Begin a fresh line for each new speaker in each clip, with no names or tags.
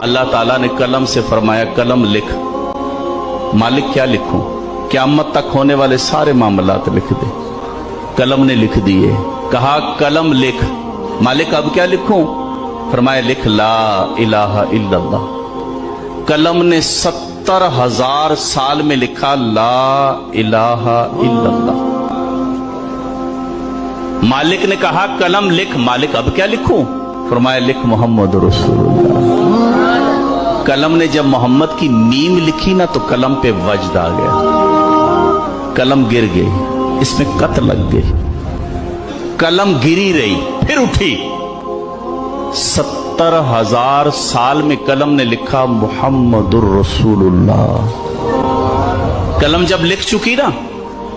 अल्लाह ताला ने कलम से फरमाया कलम लिख। मालिक क्या लिखूं? क़यामत तक होने वाले सारे मामलात लिख दे। कलम ने लिख दिए। कहा कलम लिख। मालिक अब क्या लिखूं? फरमाया लिख ला इलाहा इल्लल्लाह। कलम ने 70,000 साल में लिखा ला इलाहा इल्लल्लाह। मालिक ने कहा कलम लिख। मालिक अब क्या लिखूं? फरमाया लिख मोहम्मद रसूलुल्लाह। कलम ने जब मोहम्मद की मीम लिखी ना तो कलम पे वज्द आ गया। कलम गिर गई, इसमें कत लग गई। कलम गिरी रही, फिर उठी। 70,000 साल में कलम ने लिखा मुहम्मदुर रसूलुल्लाह। कलम जब लिख चुकी ना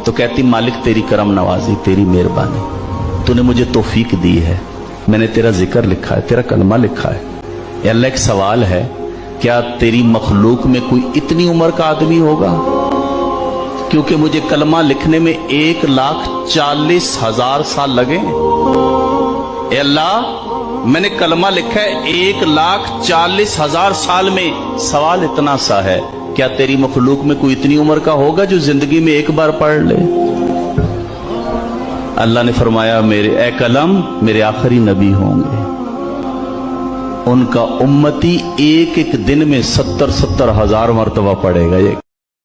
तो कहती मालिक तेरी करम नवाजी, तेरी मेहरबानी, तूने मुझे तौफीक दी है, मैंने तेरा जिक्र लिखा है, तेरा कलमा लिखा है। या अल्लाह एक सवाल है, क्या तेरी मखलूक में कोई इतनी उम्र का आदमी होगा? क्योंकि मुझे कलमा लिखने में 1,40,000 साल लगे। ए अल्लाह मैंने कलमा लिखा है 1,40,000 साल में। सवाल इतना सा है, क्या तेरी मखलूक में कोई इतनी उम्र का होगा जो जिंदगी में एक बार पढ़ ले? अल्लाह ने फरमाया मेरे ए कलम मेरे आखिरी नबी होंगे, उनका उम्मती एक एक दिन में 70,000 मरतबा पढ़ेगा। ये